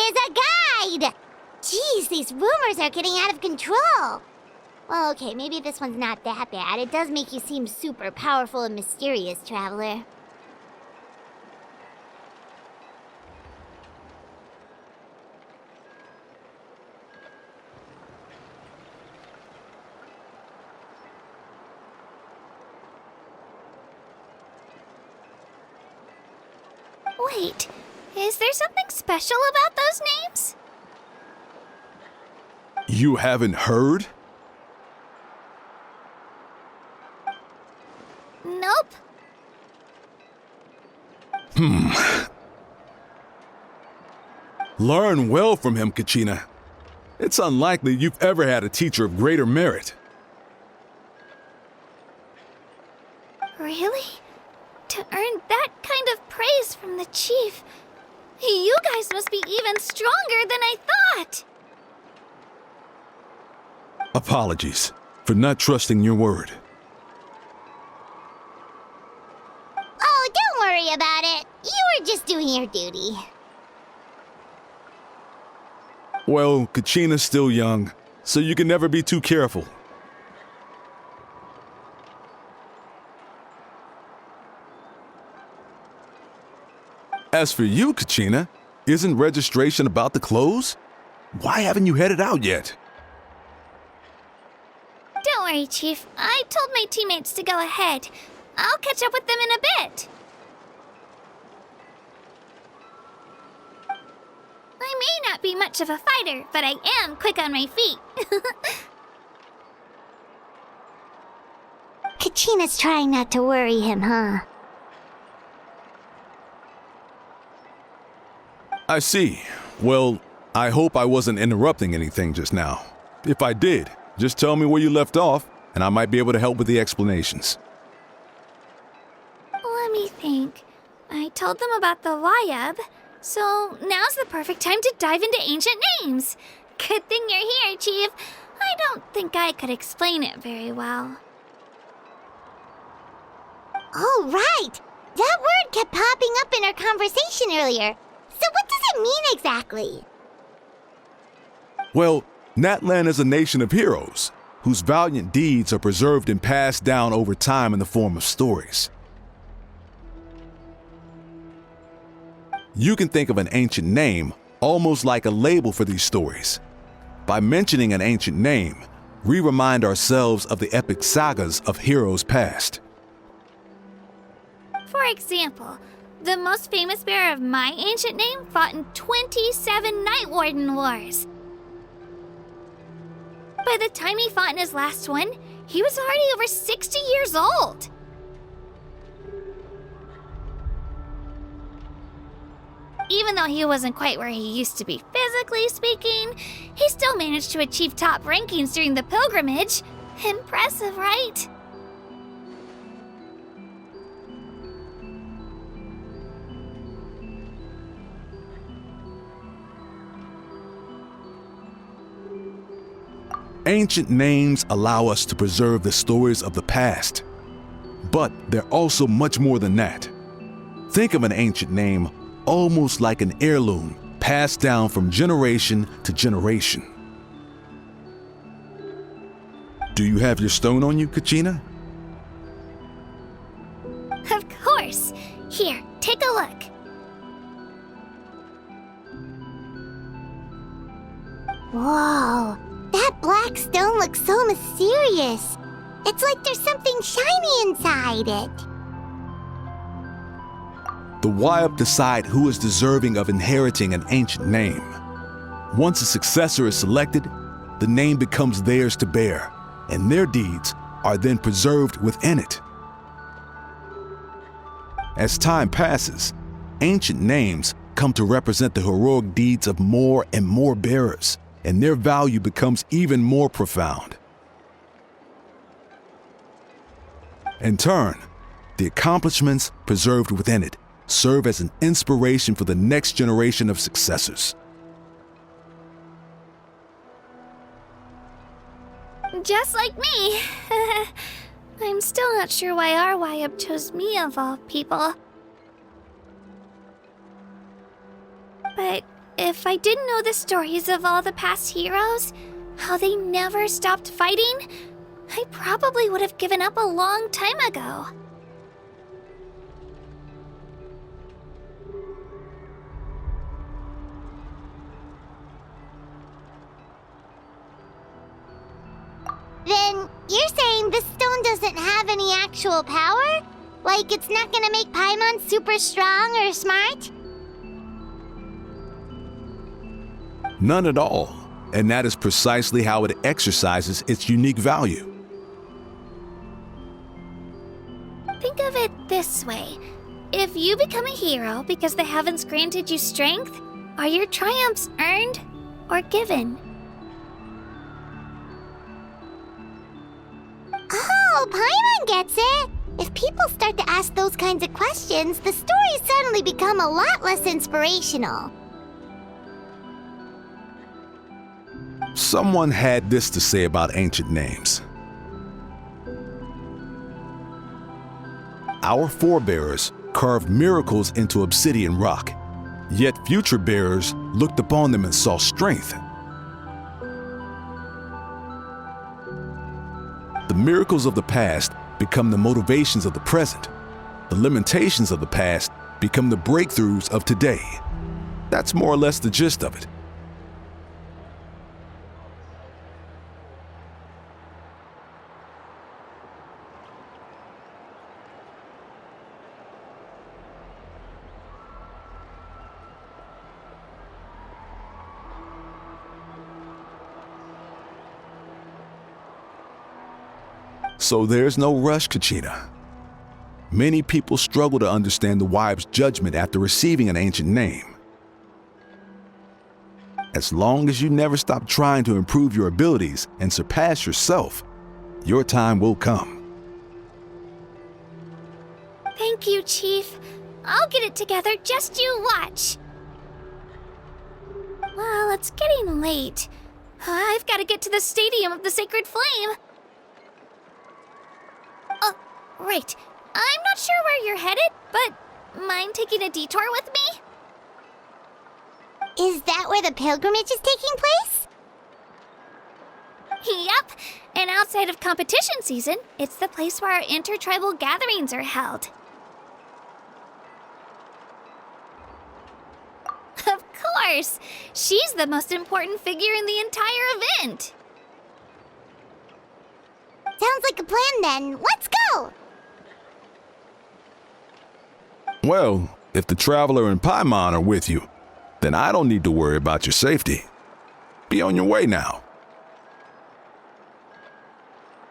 is a guide! Jeez, these rumors are getting out of control. Well, okay, maybe this one's not that bad. It does make you seem super powerful and mysterious, Traveler. Wait, is there something special about those names? You haven't heard? Nope. Learn well from him, Kachina. It's unlikely you've ever had a teacher of greater merit. Really? To earn that kind of praise from the chief, you guys must be even stronger than I thought! Apologies for not trusting your word. Oh, don't worry about it. You were just doing your duty. Well, Kachina's still young, so you can never be too careful. As for you, Kachina, isn't registration about to close? Why haven't you headed out yet? Don't worry, Chief. I told my teammates to go ahead. I'll catch up with them in a bit. I may not be much of a fighter, but I am quick on my feet. Kachina's trying not to worry him, huh? I see. Well, I hope I wasn't interrupting anything just now. If I did, just tell me where you left off, and I might be able to help with the explanations. Let me think. I told them about the Wayab, so now's the perfect time to dive into ancient names. Good thing you're here, Chief. I don't think I could explain it very well. Oh, right! That word kept popping up in our conversation earlier. So what does it mean exactly? Well, Natlan is a nation of heroes whose valiant deeds are preserved and passed down over time in the form of stories. You can think of an ancient name almost like a label for these stories. By mentioning an ancient name, we remind ourselves of the epic sagas of heroes past. For example, the most famous bearer of my ancient name fought in 27 Night Warden Wars. By the time he fought in his last one, he was already over 60 years old. Even though he wasn't quite where he used to be physically speaking, he still managed to achieve top rankings during the pilgrimage. Impressive, right? Ancient names allow us to preserve the stories of the past, but they're also much more than that. Think of an ancient name almost like an heirloom passed down from generation to generation. Do you have your stone on you, Kachina? Of course. Here, take a look. Whoa, that black stone looks so mysterious. It's like there's something shiny inside it. The Wayab decide who is deserving of inheriting an ancient name. Once a successor is selected, the name becomes theirs to bear, and their deeds are then preserved within it. As time passes, ancient names come to represent the heroic deeds of more and more bearers, and their value becomes even more profound. In turn, the accomplishments preserved within it serve as an inspiration for the next generation of successors. Just like me. I'm still not sure why our Wayab chose me of all people. But If I didn't know the stories of all the past heroes, how they never stopped fighting, I probably would have given up a long time ago. Then you're saying this stone doesn't have any actual power? Like it's not gonna make Paimon super strong or smart? None at all. And that is precisely how it exercises its unique value. Think of it this way. If you become a hero because the heavens granted you strength, are your triumphs earned or given? Oh, Paimon gets it! If people start to ask those kinds of questions, the stories suddenly become a lot less inspirational. Someone had this to say about ancient names. Our forebears carved miracles into obsidian rock, yet future bearers looked upon them and saw strength. The miracles of the past become the motivations of the present. The limitations of the past become the breakthroughs of today. That's more or less the gist of it. So there's no rush, Kachina. Many people struggle to understand the wibe's judgment after receiving an ancient name. As long as you never stop trying to improve your abilities and surpass yourself, your time will come. Thank you, Chief. I'll get it together, just you watch. Well, it's getting late. I've got to get to the Stadium of the Sacred Flame. Right. I'm not sure where you're headed, but mind taking a detour with me? Is that where the pilgrimage is taking place? Yep. And outside of competition season, it's the place where our intertribal gatherings are held. Of course! She's the most important figure in the entire event! Sounds like a plan then. Let's go! Well, if the Traveler and Paimon are with you, then I don't need to worry about your safety. Be on your way now.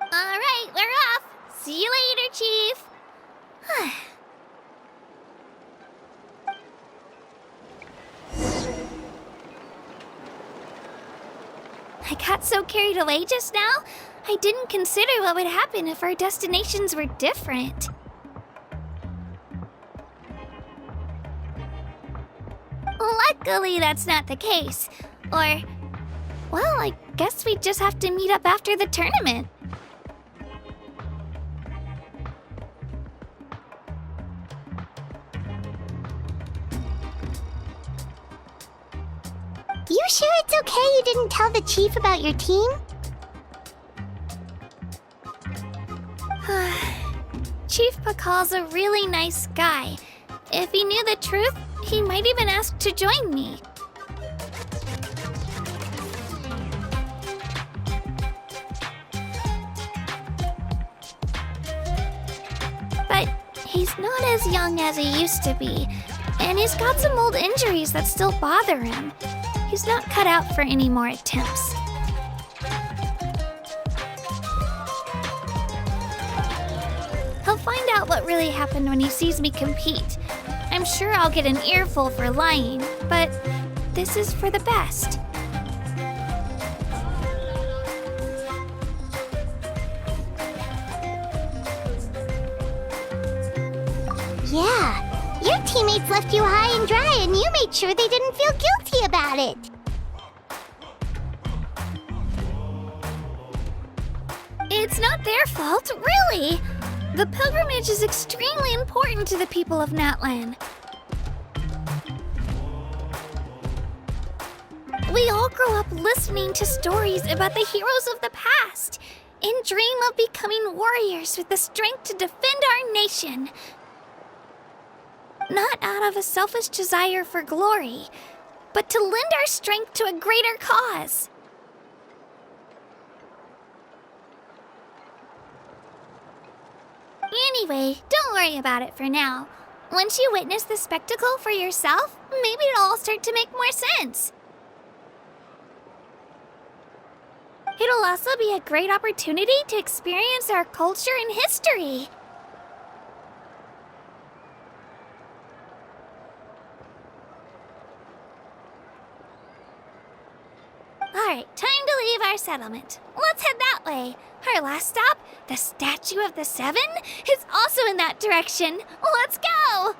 All right, we're off. See you later, Chief. I got so carried away just now, I didn't consider what would happen if our destinations were different. Luckily, that's not the case. Or, well, I guess we just have to meet up after the tournament. You sure it's okay you didn't tell the chief about your team? Chief Pakal's a really nice guy. If he knew the truth, he might even ask to join me. But he's not as young as he used to be, and he's got some old injuries that still bother him. He's not cut out for any more attempts. He'll find out what really happened when he sees me compete. I'm sure I'll get an earful for lying, but this is for the best. Yeah, your teammates left you high and dry and you made sure they didn't feel guilty about it. It's not their fault, really. The pilgrimage is extremely important to the people of Natlan. We all grow up listening to stories about the heroes of the past and dream of becoming warriors with the strength to defend our nation. Not out of a selfish desire for glory, but to lend our strength to a greater cause. Anyway, don't worry about it for now. Once you witness the spectacle for yourself, maybe it'll all start to make more sense. It'll also be a great opportunity to experience our culture and history. Alright, time to leave our settlement. Let's head that way. Our last stop, the Statue of the Seven, is also in that direction. Let's go!